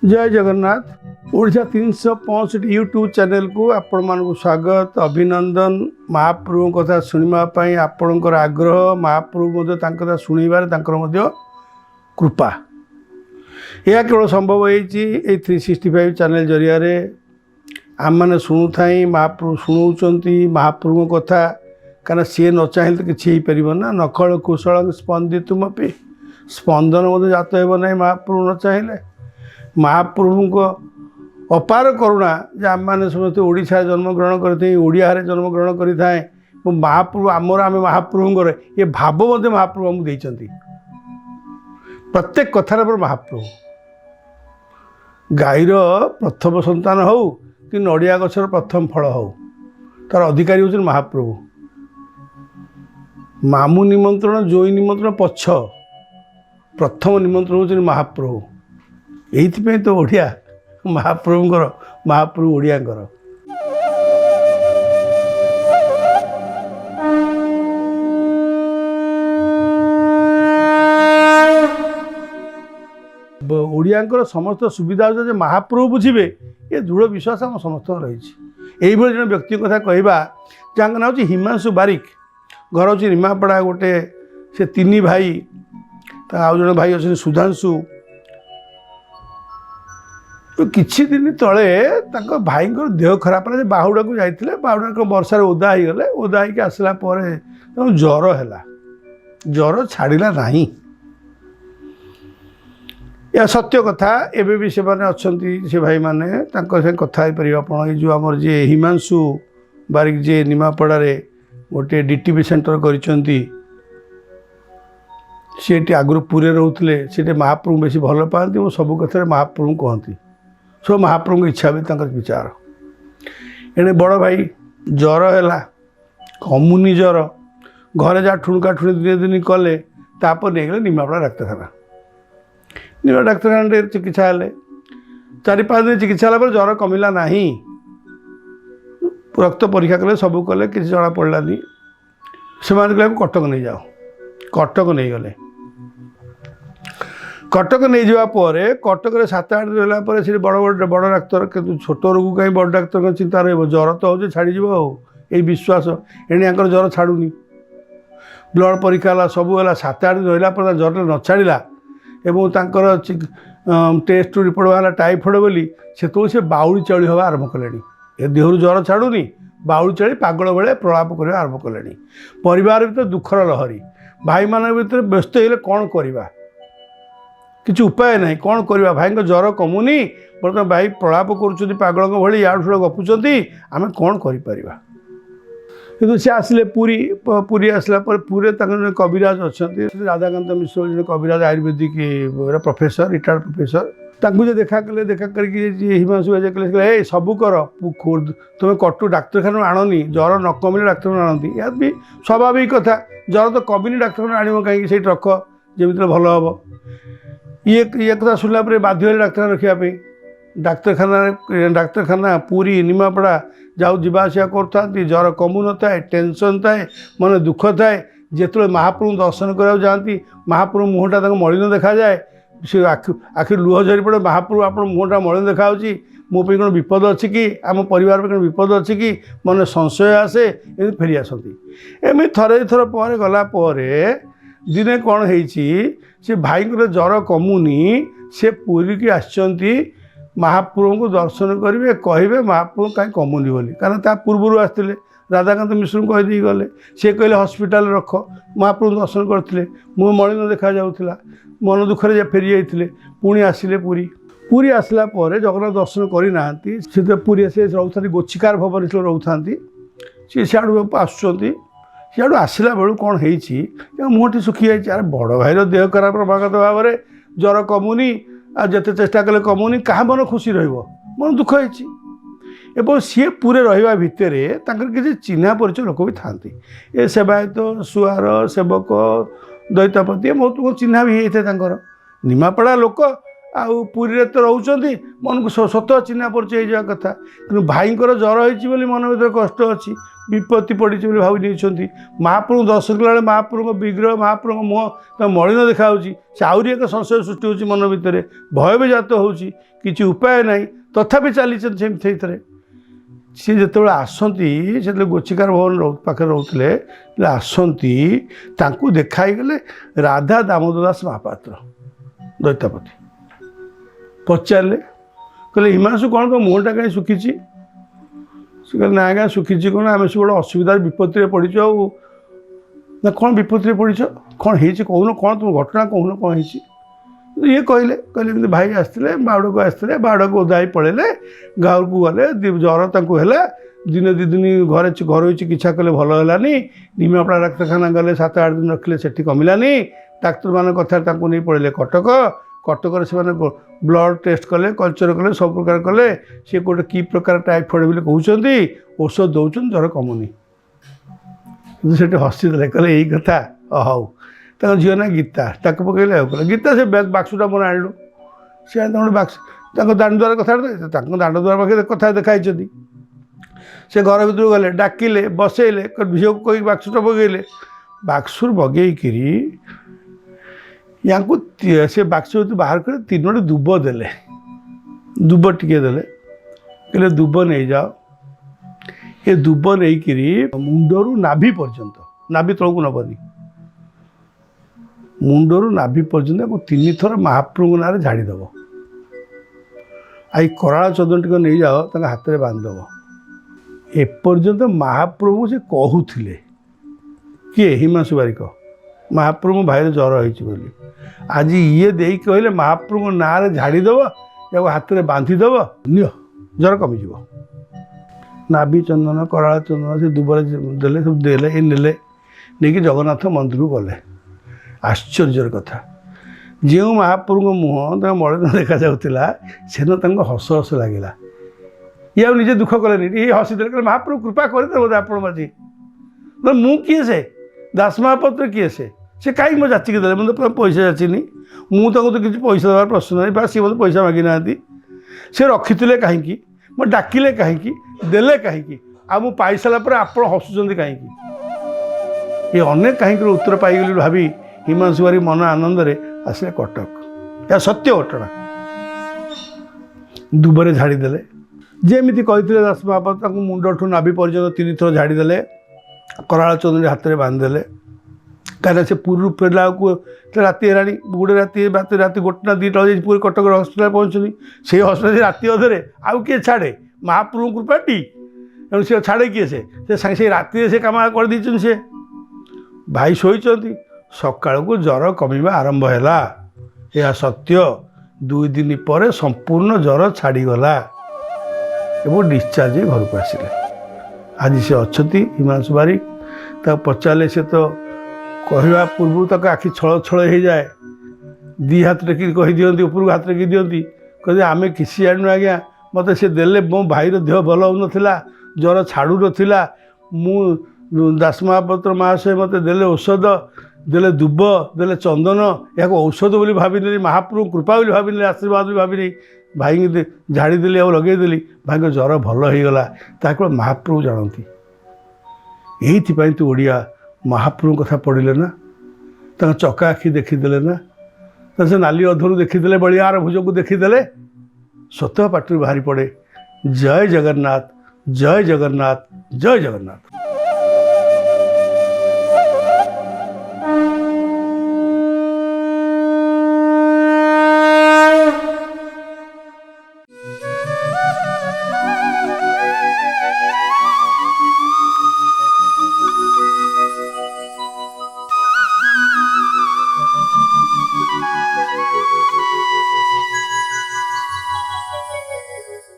जय Jagannath Odisha 365 YouTube channel को आपण मानक स्वागत अभिनंदन। महाप्रभु कथा शुणापी आपणकर आग्रह महाप्रभु कथा शुणवार कृपा यह केवल संभव होती 365 चैनल जरिया आम मैंने शुणु थाई महाप्रभु शुणाऊँच महाप्रभु कथा कारण सी न चाहिए तो किसी हो पार ना नखल कुशल स्पंदितुमपि स्पंदन जात हो ना महाप्रभु न चाहिए महाप्रभु को अपार करुणा जे आम मैंने समस्त ओडिशा जन्मग्रहण करते ओडिया जन्म ग्रहण करें महाप्रभु आमर आम महाप्रभुंर ये भाव मध्य महाप्रभु आमको देते प्रत्येक कथार पर महाप्रभु गाईर प्रथम संतान हो कि नड़िया गछर प्रथम फल हो तार अधिकारी होचन महाप्रभु। मामू निमंत्रण जोई निमंत्रण पछ प्रथम निमंत्रण होचन महाप्रभु। यही तो ओडिया महाप्रभुंर महाप्रभु ओडियांकर ओडियांकर समस्त सुविधा हो महाप्रभु बुझे ये दृढ़ विश्वास आम समस्त रही यही जन व्यक्ति कथा कहवा जहाँ ना हूँ हिमांशु बारिक घर हूँ निमापड़ा गोटे से तीन भाई आउ जन भाई अच्छे सुधांशु किछि दिन तले भाई देह खराब है बाहुड़ा को जाते बाहुड़ा वर्षा ओदा हो गले ओदा होकर आसला ज्वर है ज्वर छाड़ा ना या सत्य कथा एबे भी से माने अच्छी से भाई माने से कथा आप जो आमर जे हिमांशु बारिक जे निमापड़ा गोटे डीटीपी सेंटर करिसेंती आगु पुरे रोते से महाप्रभु बेसी भल पाती और सब कथा महाप्रभु कहती सब महाप्रभु की इच्छा भी विचार एने बड़ भाई ज्वर है कमुनी ज्वर घरे जहाँ ठुणका ठुणी दिन दिन कले तापर नहीं गले निमापड़ा डाक्तखाना निमा डाक्तखाना चिकित्सा हेले 4-5 दिन चिकित्सा है ज्वर कमिला ना रक्त परीक्षा कले सब कले किसी जना पड़ानी से कटक नहीं जाओ कटक नहीं गले कटक नहीं जावापर कटक 7-8 दिन रहा से बड़ बड़ डाक्तर कि छोट रोग कहीं बड़ डाक्तर चिंता रही ज्वर तो हो छाड़ यही विश्वास एणे ज्वर छाड़ूनी ब्लड परीक्षा सब है 7-8 दिन रहा ज्वर न छाड़ा एवं तांकर टेस्ट रिपोर्ट बाहर टाइफॉइड बोली से बाउली चाउली हवा आरंभ कले ए देहर ज्वर छाड़ूनी बाउली चाड़ी पागल भाई प्रलाप करने आरंभ कले परिवार भर दुखर लहरी भाई मान भर व्यस्त हो कौन करवा किसी उपाय ना कौन करवा भाई ज्वर कमुनी बर्तमान भाई प्रलाप कर पागल भाई याड़ गपुंट आम कौन कर सी आसिले पुरी पुरी आसला पुरी कविराज अच्छा राधाकांत मिश्र जो कविराज आयुर्वेदिक प्रोफेसर रिटायर्ड प्रोफेसर देखा कले देखा करके हिमांशु कहे सब कर तुम्हें कटु डाक्तखाना आणनी ज्वर न कमिले डाक्तखाना आणती या भी स्वाभाविक कथा ज्वर तो कमिनी डाक्तखाना आण कहीं से रख जमी भल हम ये कथा शुणला बाध्य डाक्तखाना रखापी डाक्तखाना पूरी निमापड़ा जाऊ जावासिया करते ज्वर कमु न थाए टेंशन थाए मन दुख थाए जिते महाप्रभु दर्शन कराया जाती महाप्रभु मुहटा मलिन देखा जाए से आखि लुह झरी पड़े महाप्रभु आप मुहटा मलिन देखा मो कौन विपद अच्छी कि आम परिवार कौन विपद अच्छी कि मन संशय आसे ये फेरी आसती एमती थरे थर पर गलापर दिने कौन हो भाई ज्वर कमुनी से पूरी की आसचंती महाप्रभु को दर्शन करेंगे कहे महाप्रभु कहीं कमुनी बोली कारण ता पूर्वर आसते राधाकांत मिश्र को कहीदे गले सी कहले हस्पिटाल रख महाप्रभु दर्शन करते मुँह मलिन देखा जाऊला मन दुखरे फेरी जाते पुणी आसिले पुरी आसला जगन्नाथ दर्शन करना से पुरी से रोते गोचिकार भवन से रोते सी सियाड़ू आसुँच सियाड़ू आसला बेलू कौन हो मुँहटी सुखी जाए अरे बड़ भाईर देह खराब प्रभागत भाव में ज्वर कमुनी आते चेष्टा कले कमुनी क्या मन खुशी मन दुख हो सी पूरे रहा भितर किसी चिन्ह परिचय लोक भी था ये सेवायत सुआर सेवक दैतापति बहुत चिन्ह भी होता है निमापड़ा लोक आउ पुरी तो रोचंती मन को सत चिन्ह परिचय हो कथा कि भाईंकर ज्वर होती मन भर कष्ट अच्छी विपत्ति पड़ी भावी नहीं महाप्रभु दर्शन कला महाप्रभु विग्रह महाप्रभु मुह मलिन देखा से आहरी एक संशय सृष्टि होची मन भितर भय भी जात होची उपाय ना तथापि चली सी जो आसती से गोचिकार भवन पाखे रोते आसती देखाई गले राधा दामोदर दास महापात्र दैतापति पचारे कहले हिमांशु कौन तो मुहटा कहीं सुखी से कहले ना क्या सुखी कौन आम सब बड़ा असुविधा विपत्ति पड़ीच ना कौन विपत्ति पड़ीच कौन हो कहून कौन तुम घटना कहून कौन हो ये कहले कहले भाई आसते बाड़ को आसते बाड़ को ओदा पड़े गाँव को गले ज्वर ताकू है दिन दी दिन घर चिकित्सा कले भल है निमापड़ा डाक्तखाना गले 7-8 दिन रखिले से कमिलानी डाक्तर मान कथा नहीं पड़े कटक कटक से ब्लड टेस्ट कले कल्चर कले सब प्रकार कले सी गोटे कि प्रकार टाइफॉइड बोली कहते औषध दौरान ज्वर कमुनी से हसीदे कहले यही कथा हाउ तक झील ना गीता ताक पकड़े गीता से बाक्सटा मोर आणलु सी बाक्स दांड द्वार कथा दांड द्वार पाखे कथा देखाई से घर भर गले डाकिले बसैले झील को कही बाक्सटा बगैले बाक्सुर बगैकी या से बाक्स बाहर कर 3 दुब देले दुब टिके देले कहले दुब नहीं जाओ ये दुब नहीं मुंडरू नाभि पर्यंत नाभि तलू नबनी मुंडरू नाभि पर्यंत 3 थर महाप्रभु ना झाड़ीदेव आई कराಳ चंदन टिक नहीं जाओ तक हाथ में बांधदेव एपर्यंत महाप्रभु से कहूले किए हिमांशु बारिक महाप्रभु भाई ज्वर होली आज ये दे कहले महाप्रभु ना झाड़ीदेव या हाथ में बांधिदेव नियो ज्वर कमिज नाभि चंदन कराಳ चंदन से दुबर देले सब देले ये नेले नहीं जगन्नाथ मंदिर को गले आश्चर्यर कथा जो महाप्रभु मुह तक मलिन देखा जाऊला सेन हस हस लगे ये निजे दुख कले ये हसीदे महाप्रभु कृपा करदे बोधे आप मु किए से दास महापात्र किए से कहीं मो जाचिक दे मतलब पैसा जाचिनी मुझे तो किसी पैसा देवार प्रश्न नहीं बा सी मतलब पैसा मागी ना सी रखी कहीं मैं डाकिले कहीं देले कहीं आ मु पाई सारा आप हसुँच कहीं ये अनेक कहीं उत्तर पाईगली भावी हिमांशु बारिक मन आनंद रे आसले कटक या सत्य घटना दुबरे झाड़ीदेले जेमिति कहते दास महापात्र मुंडठू नाभि पर्यंत 3 थर झाड़ीदेले कराळ चंदन हाथ में बांधिदेले कहीं से पूर्व फेरला को राति है गोटे राति राति 1-2टा बजे पूरी कटक हस्पिटाल पहुँचनी से हस्पिटाल राति अधे आउ किए छाड़े महाप्रभु कृपाटी तेणु सी छाड़े किए से सागे राति से कम कर दी से भाई शोचती सकाल को ज्वर कमिवा आरंभ है यह सत्य 2 दिन पर संपूर्ण ज्वर छाड़ीगला एवं डिस्चार्ज घर को आसिले आज से अच्छी हिमांशु बारिक पचारे से तो कहवा पूर्व तक आखि छल छल हो जाए 2 हाथ टेक कही दिखती उपरको हाथ टेक दिखती कहते आम किसी जानू आज्ञा मत से देले मो भाईर देह भल हो नाला ज्वर छाड़ू नाला मु दास महापात्र महाशय मत देले औषध देले दुब देले चंदन या औषध बोली भाभी महाप्रभु कृपा बोली भाभी आशीर्वाद भी भाभी भाई झाड़ीदेली और लगेदेली भाई ज्वर भल होगला ताकि महाप्रभु जानती यही तू ओडिया महाप्रभु कथा पढ़ले ना चका आखि देखीदे ना से नाली अधरू देखीदे बलियार भुज को देखीदे स्वतः पाटी बाहरी पड़े जय जगन्नाथ जय जगन्नाथ जय जगन्नाथ।